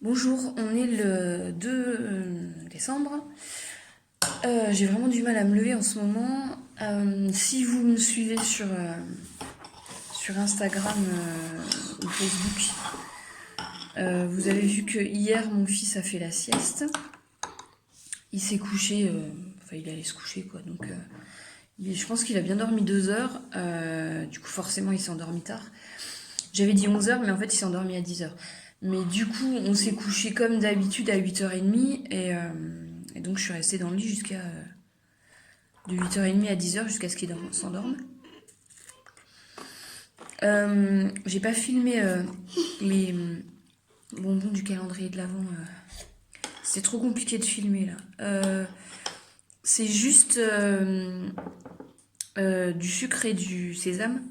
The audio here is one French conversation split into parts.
Bonjour, on est le 2 décembre. J'ai vraiment du mal à me lever en ce moment. Si vous me suivez sur Instagram ou Facebook, vous avez vu que hier mon fils a fait la sieste. Il s'est couché, enfin il allait se coucher quoi, donc je pense qu'il a bien dormi 2 heures. Du coup forcément il s'est endormi tard. J'avais dit 11 heures, mais en fait il s'est endormi à 10 heures. Mais du coup on s'est couché comme d'habitude à 8h30 et donc je suis restée dans le lit jusqu'à de 8h30 à 10 heures jusqu'à ce qu'il s'endorme. J'ai pas filmé les bonbons du calendrier de l'Avent. C'est trop compliqué de filmer là. C'est juste du sucre et du sésame.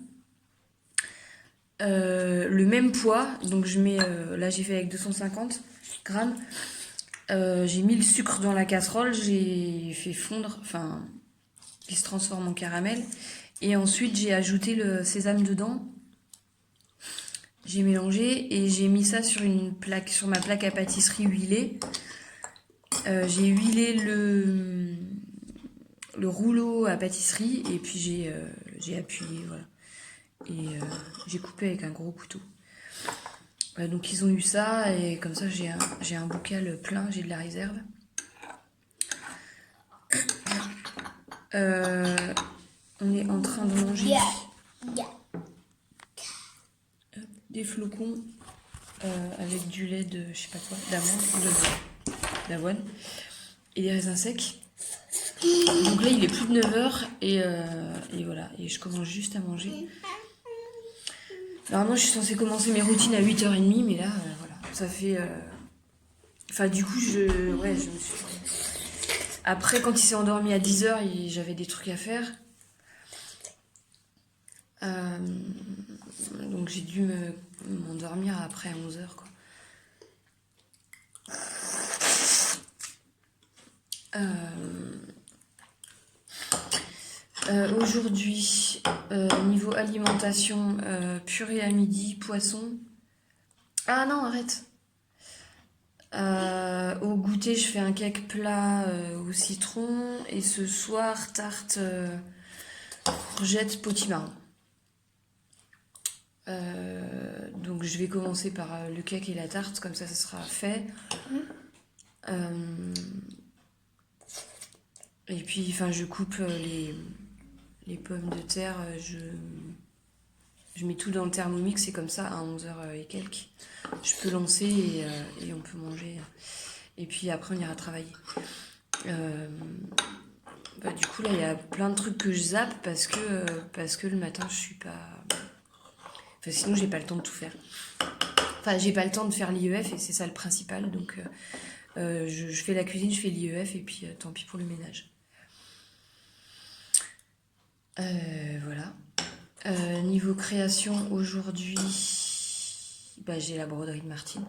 Le même poids, donc je mets, là j'ai fait avec 250 grammes. J'ai mis le sucre dans la casserole, j'ai fait fondre, enfin, il se transforme en caramel. Et ensuite j'ai ajouté le sésame dedans. J'ai mélangé et j'ai mis ça sur sur ma plaque à pâtisserie huilée. J'ai huilé le rouleau à pâtisserie et puis j'ai appuyé, voilà. Et j'ai coupé avec un gros couteau. Donc ils ont eu ça et comme ça j'ai un bocal plein, j'ai de la réserve. On est en train de manger des flocons avec du lait de je sais pas quoi, d'avoine et des raisins secs. Donc là il est plus de 9h et voilà, et je commence juste à manger. Normalement je suis censée commencer mes routines à 8h30, mais là voilà, ça fait... Enfin du coup je me suis... Après quand il s'est endormi à 10h, j'avais des trucs à faire. Donc j'ai dû m'endormir après à 11h quoi. Aujourd'hui, niveau alimentation, purée à midi, poisson. Ah non, arrête. Au goûter, je fais un cake plat au citron. Et ce soir, tarte courgette potimarron. Donc je vais commencer par le cake et la tarte, comme ça sera fait. Et puis, enfin, je coupe les pommes de terre, je mets tout dans le Thermomix et comme ça, à 11h et quelques, je peux lancer et on peut manger. Et puis après, on ira travailler. Du coup, là, il y a plein de trucs que je zappe parce que le matin, je suis pas... Enfin, sinon, j'ai pas le temps de tout faire. Enfin, j'ai pas le temps de faire l'IEF et c'est ça le principal. Donc, je fais la cuisine, je fais l'IEF et puis tant pis pour le ménage. Voilà. Niveau création, aujourd'hui, j'ai la broderie de Martine.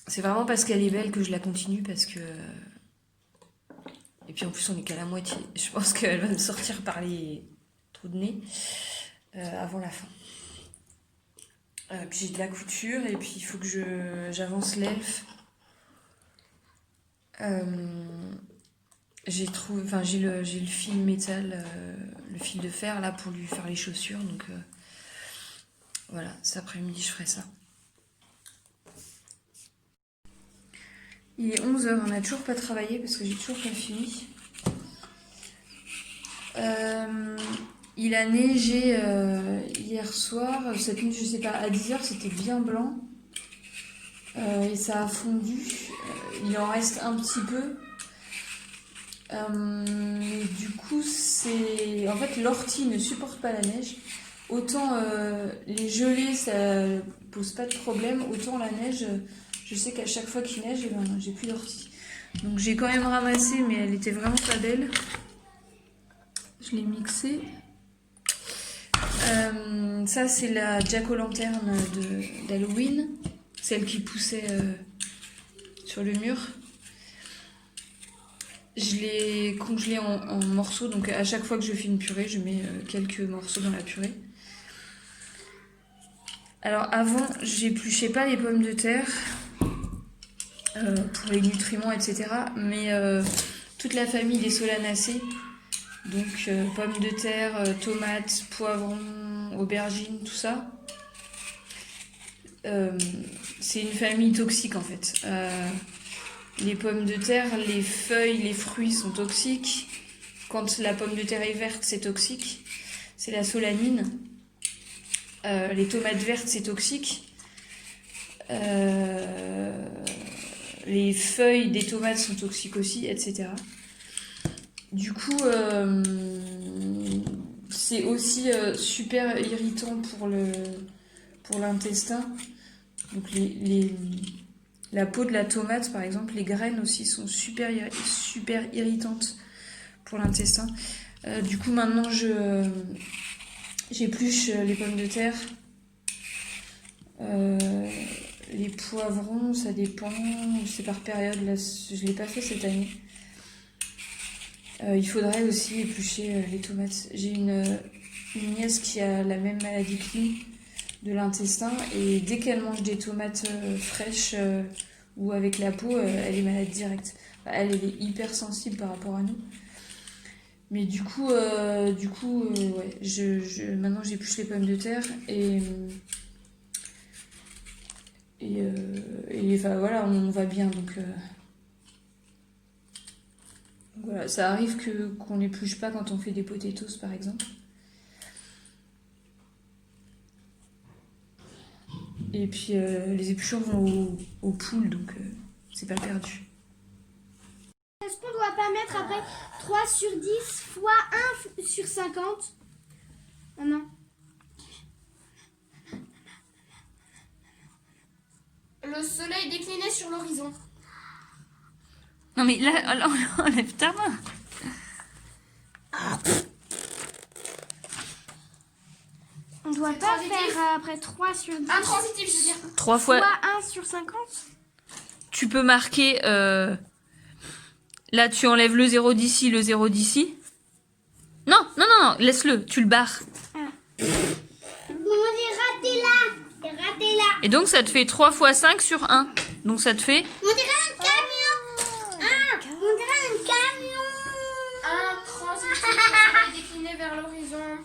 C'est vraiment parce qu'elle est belle que je la continue, parce que... Et puis en plus, on est qu'à la moitié. Je pense qu'elle va me sortir par les trous de nez avant la fin. Puis j'ai de la couture et puis il faut que j'avance l'elfe. J'ai le fil métal, le fil de fer là pour lui faire les chaussures. Donc voilà, cet après-midi je ferai ça. Il est 11h, on n'a toujours pas travaillé parce que j'ai toujours pas fini. Il a neigé hier soir, cette nuit, je sais pas, à 10h c'était bien blanc. Et ça a fondu. Il en reste un petit peu. Mais du coup, en fait, l'ortie ne supporte pas la neige. Autant les gelées, ça pose pas de problème, autant la neige, je sais qu'à chaque fois qu'il neige, j'ai plus d'ortie. Donc j'ai quand même ramassé, mais elle était vraiment pas belle. Je l'ai mixée. Ça, c'est la jack-o'-lanterne d'Halloween, celle qui poussait sur le mur. Je l'ai congelée en morceaux, donc à chaque fois que je fais une purée, je mets quelques morceaux dans la purée. Alors avant, j'épluchais pas les pommes de terre pour les nutriments, etc. Mais toute la famille des solanacées, donc pommes de terre, tomates, poivrons, aubergines, tout ça, c'est une famille toxique en fait. Les pommes de terre, les feuilles, les fruits sont toxiques. Quand la pomme de terre est verte, c'est toxique. C'est la solanine. Les tomates vertes, c'est toxique. Les feuilles des tomates sont toxiques aussi, etc. Du coup, c'est aussi super irritant pour l'intestin. Donc la peau de la tomate, par exemple, les graines aussi sont super irritantes pour l'intestin. Du coup, maintenant, j'épluche les pommes de terre. Les poivrons, ça dépend, c'est par période. Là, je ne l'ai pas fait cette année. Il faudrait aussi éplucher les tomates. J'ai une nièce qui a la même maladie que lui, de l'intestin, et dès qu'elle mange des tomates fraîches ou avec la peau, elle est malade directe. Enfin, elle est hyper sensible par rapport à nous. Mais du coup, ouais, maintenant j'épluche les pommes de terre et enfin voilà, on va bien donc voilà, ça arrive qu'on n'épluche pas quand on fait des potatoes par exemple. Et puis les épluchures vont aux poules, donc c'est pas perdu. Est-ce qu'on doit pas mettre après 3 sur 10 fois 1 sur 50? Oh non. Le soleil décliné sur l'horizon. Non mais là, enlève ta main. On doit pas faire après 3 sur 10. Intransitif, je veux dire. 3 fois 1 sur 50. Tu peux marquer... Là, tu enlèves le 0 d'ici, le 0 d'ici. Non, non, non, non, laisse-le, tu le barres. Ah. J'ai raté là. Et donc, ça te fait 3 fois 5 sur 1. Donc, ça te fait... On dirait un camion. On dirait un camion. Intransitif, décliné vers l'horizon.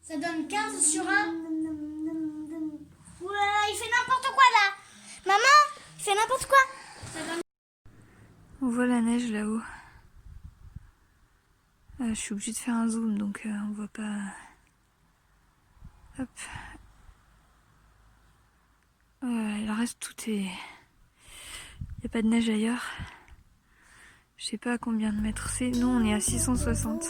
Ça donne 15 sur 1. Oula, il fait n'importe quoi là. Maman, il fait n'importe quoi. On voit la neige là-haut. Je suis obligée de faire un zoom, donc on voit pas... Hop. Le reste, tout est... Il n'y a pas de neige ailleurs. Je sais pas à combien de mètres c'est. Nous, on est à 660.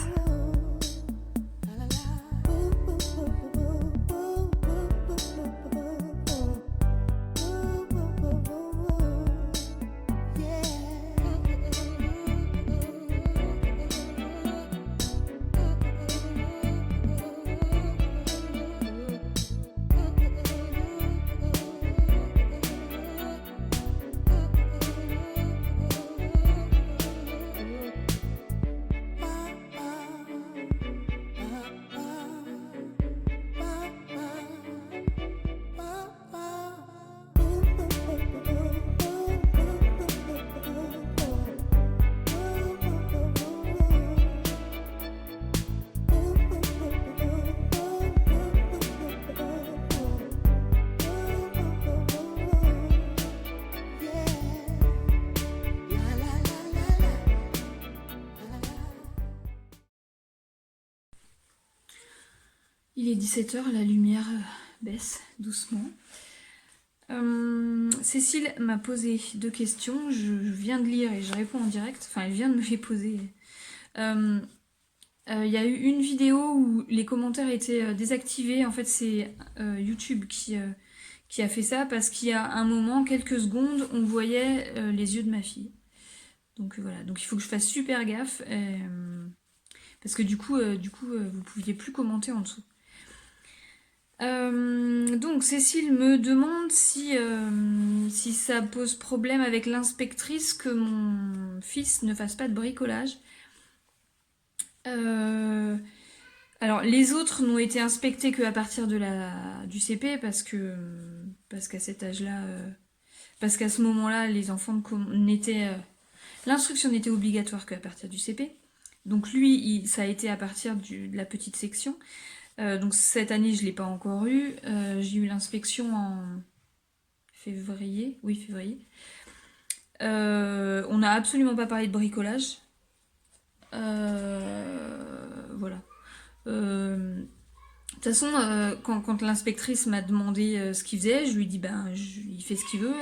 Il est 17h, la lumière baisse doucement. Cécile m'a posé 2 questions, je viens de lire et je réponds en direct, enfin elle vient de me les poser. Il y a eu une vidéo où les commentaires étaient désactivés, en fait c'est YouTube qui a fait ça parce qu'il y a un moment, quelques secondes, on voyait les yeux de ma fille. Donc voilà, donc il faut que je fasse super gaffe parce que du coup vous pouviez plus commenter en dessous. Donc Cécile me demande si ça pose problème avec l'inspectrice que mon fils ne fasse pas de bricolage. Alors, les autres n'ont été inspectés qu'à partir du CP parce qu'à cet âge-là, parce qu'à ce moment-là, les enfants l'instruction n'était obligatoire qu'à partir du CP. Donc lui, ça a été à partir de la petite section. Donc cette année, je l'ai pas encore eu. J'ai eu l'inspection en février. Oui, février. On n'a absolument pas parlé de bricolage. Voilà. De toute façon, quand l'inspectrice m'a demandé ce qu'il faisait, je lui ai dit il fait ce qu'il veut.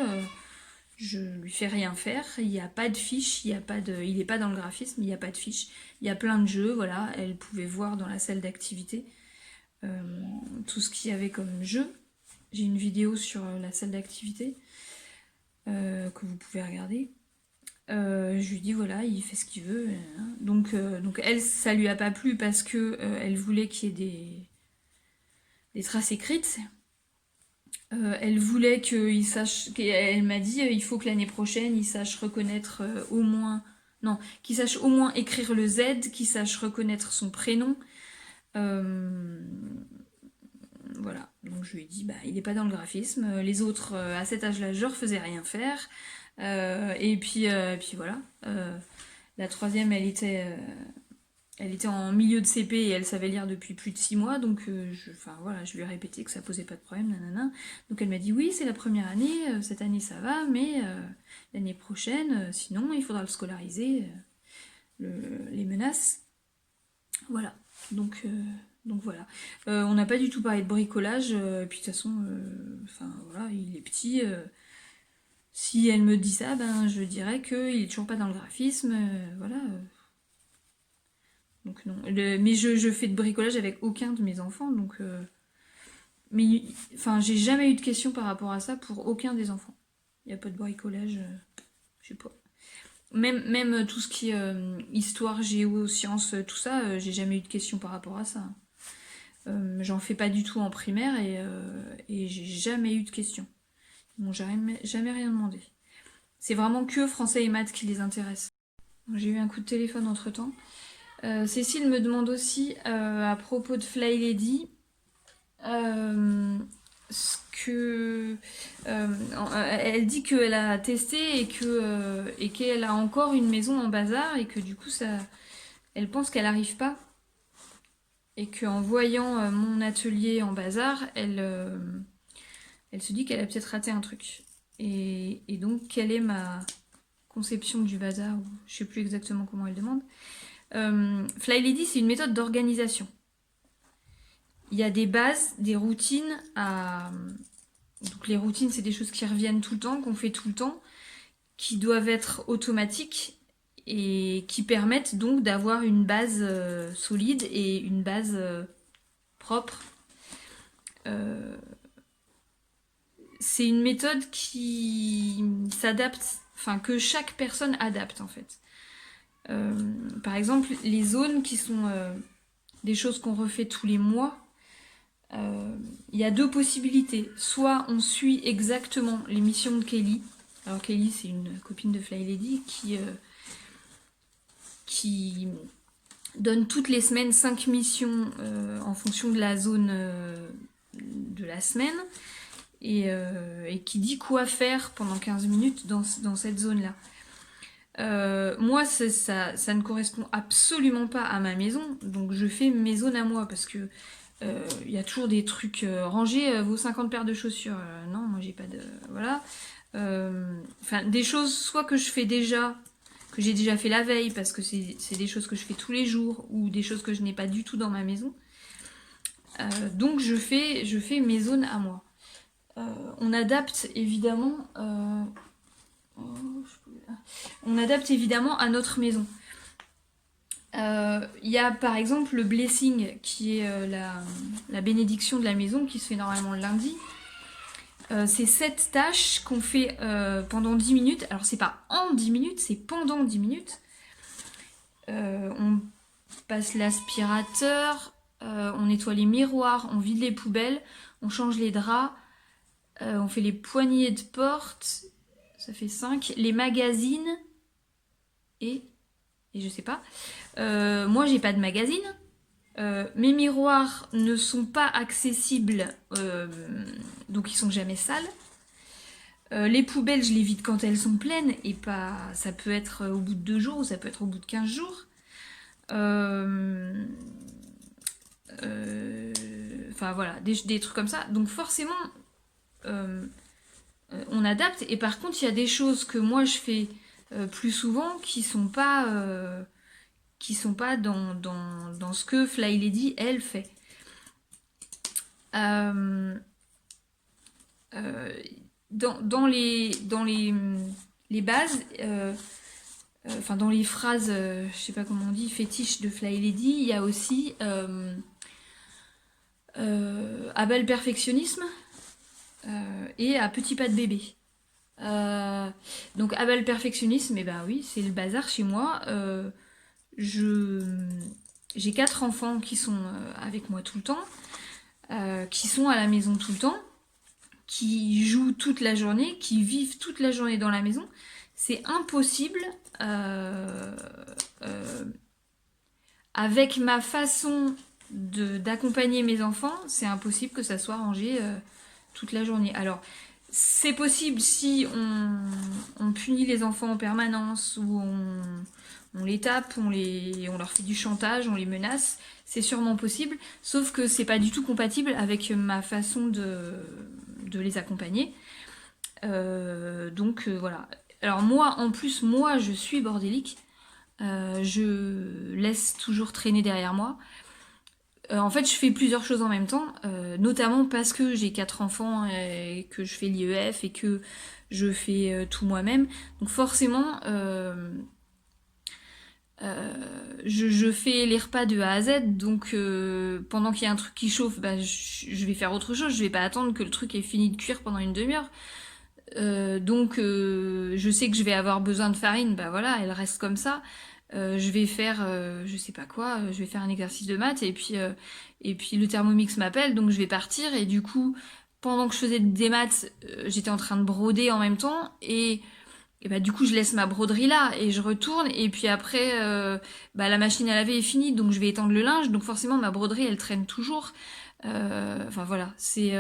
Je lui fais rien faire. Il n'y a pas de fiche, il n'est pas dans le graphisme, il n'y a pas de fiche. Il y a plein de jeux, voilà. Elle pouvait voir dans la salle d'activité tout ce qu'il y avait comme jeu. J'ai une vidéo sur la salle d'activité que vous pouvez regarder. Je lui dis voilà, il fait ce qu'il veut. Donc elle, ça lui a pas plu parce que elle voulait qu'il y ait des traces écrites. Elle voulait qu'il sache. Elle m'a dit il faut que l'année prochaine il sache reconnaître au moins. Non, qu'il sache au moins écrire le Z, qu'il sache reconnaître son prénom. Voilà. Donc je lui ai dit il n'est pas dans le graphisme. Les autres, à cet âge-là, je ne refaisais rien faire. Et puis voilà. La troisième, elle était en milieu de CP et elle savait lire depuis plus de 6 mois, donc je lui ai répété que ça posait pas de problème, nanana. Donc elle m'a dit oui, c'est la première année, cette année ça va, mais l'année prochaine, sinon il faudra le scolariser, les menaces. Voilà. Donc voilà. On n'a pas du tout parlé de bricolage, et puis de toute façon, voilà, il est petit. Si elle me dit ça, je dirais qu'il est toujours pas dans le graphisme, voilà. Donc non. Mais je fais de bricolage avec aucun de mes enfants, donc. Mais j'ai jamais eu de questions par rapport à ça pour aucun des enfants. Il n'y a pas de bricolage, je sais pas. Même tout ce qui est histoire, géo, sciences, tout ça, j'ai jamais eu de questions par rapport à ça. J'en fais pas du tout en primaire et j'ai jamais eu de questions. Ils m'ont jamais rien demandé. C'est vraiment que français et maths qui les intéressent. J'ai eu un coup de téléphone entre temps. Cécile me demande aussi à propos de Fly Lady ce que elle dit qu'elle a testé et qu'elle a encore une maison en bazar et que du coup elle pense qu'elle n'arrive pas et qu'en voyant mon atelier en bazar elle se dit qu'elle a peut-être raté un truc et donc quelle est ma conception du bazar, ou je sais plus exactement comment elle demande. Fly Lady, c'est une méthode d'organisation. Il y a des bases, des routines à. Donc les routines, c'est des choses qui reviennent tout le temps, qu'on fait tout le temps, qui doivent être automatiques et qui permettent donc d'avoir une base solide et une base propre. C'est une méthode qui s'adapte, que chaque personne adapte en fait. Par exemple, les zones qui sont des choses qu'on refait tous les mois, il y a deux possibilités. Soit on suit exactement les missions de Kelly. Alors Kelly, c'est une copine de Fly Lady qui donne toutes les semaines 5 missions en fonction de la zone de la semaine et qui dit quoi faire pendant 15 minutes dans cette zone-là. Moi, ça ne correspond absolument pas à ma maison, donc je fais mes zones à moi parce que y a toujours des trucs rangés, vos 50 paires de chaussures. Non, moi j'ai pas de. Voilà. Des choses soit que je fais déjà, que j'ai déjà fait la veille parce que c'est des choses que je fais tous les jours ou des choses que je n'ai pas du tout dans ma maison. Donc je fais mes zones à moi. On adapte évidemment. On adapte évidemment à notre maison. Il y a par exemple le blessing qui est la bénédiction de la maison qui se fait normalement le lundi. C'est 7 tâches qu'on fait pendant 10 minutes. Alors c'est pas en 10 minutes, c'est pendant 10 minutes. On passe l'aspirateur, on nettoie les miroirs, on vide les poubelles, on change les draps, on fait les poignées de porte, ça fait 5, les magazines et je sais pas. Moi j'ai pas de magazine. Mes miroirs ne sont pas accessibles, donc ils sont jamais sales. Les poubelles, je les vide quand elles sont pleines, et pas. Ça peut être au bout de 2 jours ou ça peut être au bout de 15 jours. Enfin voilà, des trucs comme ça. Donc forcément, on adapte. Et par contre, il y a des choses que moi je fais plus souvent qui sont pas dans ce que Fly Lady elle fait. Dans les bases, enfin dans les phrases, je sais pas comment on dit, fétiches de Fly Lady, il y a aussi à bel perfectionnisme et à petit pas de bébé. Donc à bel perfectionnisme, et ben oui, c'est le bazar chez moi. J'ai 4 enfants qui sont avec moi tout le temps, qui sont à la maison tout le temps, qui jouent toute la journée, qui vivent toute la journée dans la maison. C'est impossible avec ma façon d'accompagner mes enfants, c'est impossible que ça soit rangé toute la journée. Alors, c'est possible si on punit les enfants en permanence, ou on les tape, on leur fait du chantage, on les menace. C'est sûrement possible, sauf que c'est pas du tout compatible avec ma façon de les accompagner. Donc voilà. Alors moi, en plus, moi, je suis bordélique. Je laisse toujours traîner derrière moi. En fait, je fais plusieurs choses en même temps, notamment parce que j'ai 4 enfants et que je fais l'IEF et que je fais tout moi-même. Donc forcément, je fais les repas de A à Z, donc pendant qu'il y a un truc qui chauffe, bah, je vais faire autre chose, je vais pas attendre que le truc ait fini de cuire pendant une demi-heure. Donc je sais que je vais avoir besoin de farine, bah voilà, elle reste comme ça. Je vais faire, je sais pas quoi, je vais faire un exercice de maths, et puis le Thermomix m'appelle, donc je vais partir, et du coup, pendant que je faisais des maths, j'étais en train de broder en même temps, et bah du coup je laisse ma broderie là, et je retourne, et puis après, bah, la machine à laver est finie, donc je vais étendre le linge, donc forcément ma broderie elle traîne toujours. Enfin voilà, c'est...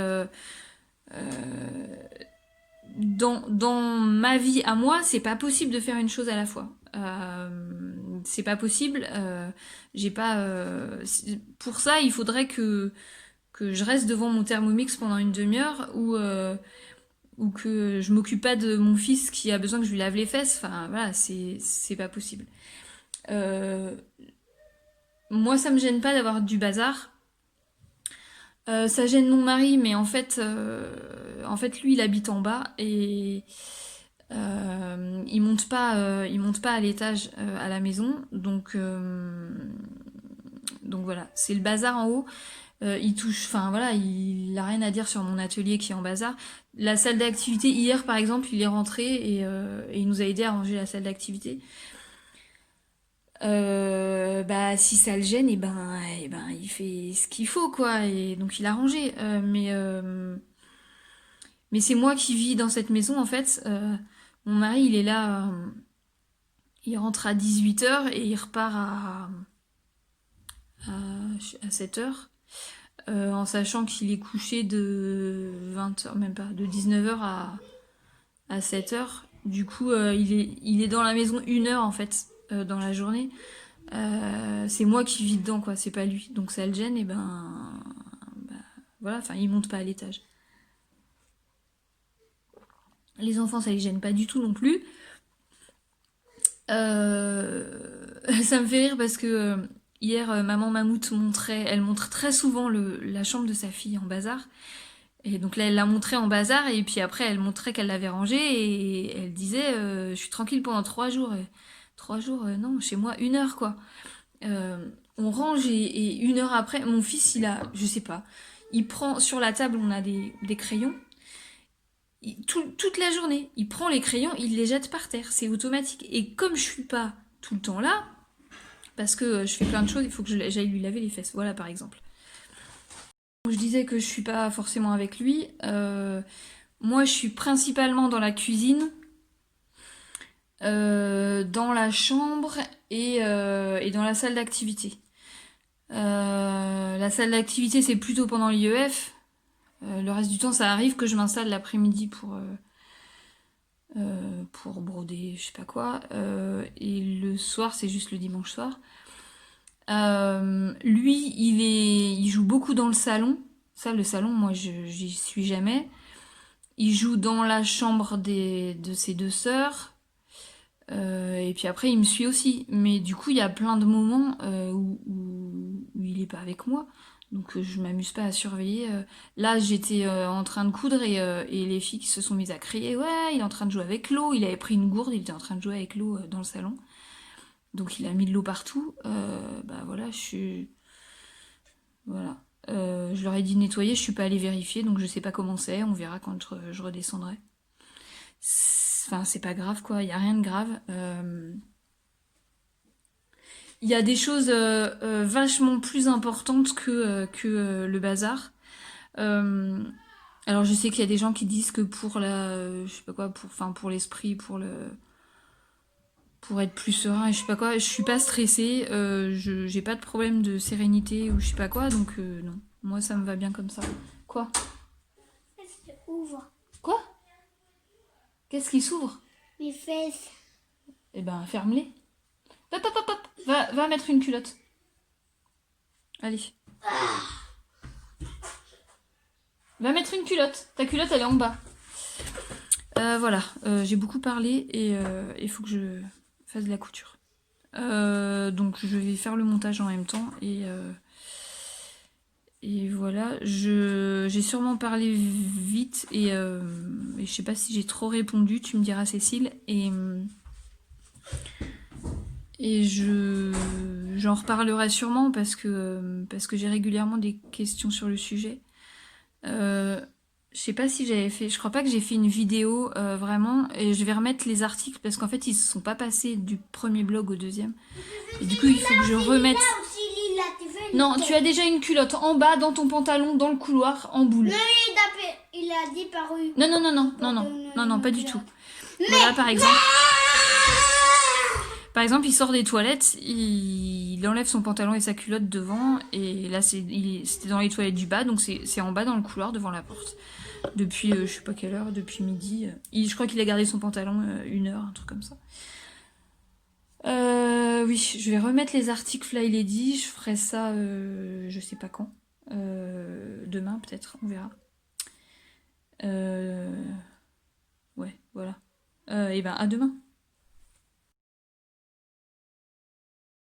dans ma vie à moi, c'est pas possible de faire une chose à la fois. C'est pas possible. J'ai pas. Pour ça, il faudrait que je reste devant mon Thermomix pendant une demi-heure, ou que je m'occupe pas de mon fils qui a besoin que je lui lave les fesses. Enfin voilà, c'est pas possible. Moi, ça me gêne pas d'avoir du bazar. Ça gêne mon mari, mais en fait, lui, il habite en bas, et il monte pas à l'étage à la maison, donc voilà, c'est le bazar en haut. Il touche, enfin voilà, il a rien à dire sur mon atelier qui est en bazar. La salle d'activité, hier par exemple, il est rentré, et il nous a aidé à ranger la salle d'activité. Bah si ça le gêne, et ben il fait ce qu'il faut, quoi, et donc il a rangé. Mais c'est moi qui vis dans cette maison, en fait. Mon mari, il est là, il rentre à 18h et il repart à 7h, en sachant qu'il est couché de 20h, même pas, de 19h à 7h. Du coup, il est dans la maison 1 heure, en fait, dans la journée. C'est moi qui vis dedans, quoi, c'est pas lui. Donc ça le gêne, et bah, voilà, enfin, il monte pas à l'étage. Les enfants, ça les gêne pas du tout non plus. Ça me fait rire parce que hier, maman Mammouth elle montre très souvent la chambre de sa fille en bazar. Et donc là, elle l'a montrée en bazar, et puis après, elle montrait qu'elle l'avait rangée, et elle disait je suis tranquille pendant 3 jours. 3 jours, non, chez moi, 1 heure, quoi. On range, et 1 heure après, mon fils, je sais pas, il prend sur la table, on a des crayons. Toute la journée, il prend les crayons, il les jette par terre, c'est automatique. Et comme je suis pas tout le temps là, parce que je fais plein de choses, il faut que j'aille lui laver les fesses, voilà, par exemple. Je disais que je suis pas forcément avec lui. Moi, je suis principalement dans la cuisine, dans la chambre, et dans la salle d'activité. La salle d'activité, c'est plutôt pendant l'IEF. Le reste du temps, ça arrive que je m'installe l'après-midi pour broder, je sais pas quoi. Et le soir, c'est juste le dimanche soir. Lui, il joue beaucoup dans le salon. Ça, le salon, moi, j'y suis jamais. Il joue dans la chambre de ses deux sœurs. Et puis après, il me suit aussi. Mais du coup, il y a plein de moments où il est pas avec moi. Donc je m'amuse pas à surveiller. Là, j'étais en train de coudre et les filles qui se sont mises à crier. Ouais, il est en train de jouer avec l'eau. Il avait pris une gourde, il était en train de jouer avec l'eau dans le salon. Donc il a mis de l'eau partout. Bah voilà, Voilà. Je leur ai dit de nettoyer, je suis pas allée vérifier, donc je sais pas comment c'est. On verra quand je redescendrai. Enfin, c'est pas grave quoi, il y a rien de grave. Il y a des choses vachement plus importantes que le bazar. Alors je sais qu'il y a des gens qui disent que pour je sais pas quoi, pour l'esprit, pour être plus serein et je sais pas quoi, je suis pas stressée, j'ai pas de problème de sérénité ou je sais pas quoi, donc non. Moi ça me va bien comme ça. Quoi? Ouvre Quoi? Qu'est-ce qui s'ouvre? mes fesses. Eh ben ferme-les. Hop hop hop hop, va mettre une culotte. Allez. Va mettre une culotte. Ta culotte, elle est en bas. Voilà, j'ai beaucoup parlé et il faut que je fasse de la couture. Donc je vais faire le montage en même temps et voilà. J'ai sûrement parlé vite et je sais pas si j'ai trop répondu. Tu me diras, Cécile. Et j'en reparlerai sûrement parce que j'ai régulièrement des questions sur le sujet. Je sais pas si j'avais fait, je crois pas que j'ai fait une vidéo vraiment, et je vais remettre les articles parce qu'en fait ils se sont pas passés du premier blog au deuxième. Et du coup il faut que je remette. Non, tu as déjà une culotte en bas dans ton pantalon dans le couloir en boule. Non, il a disparu. Non, pas du tout. Voilà par exemple. Par exemple, il sort des toilettes, il enlève son pantalon et sa culotte devant, et là c'était dans les toilettes du bas, donc c'est en bas dans le couloir devant la porte. Depuis je sais pas quelle heure, depuis midi. Je crois qu'il a gardé son pantalon 1 heure, un truc comme ça. Oui, je vais remettre les articles Fly Lady, je ferai ça je sais pas quand. Demain peut-être, on verra. Ouais, voilà. Et ben à demain.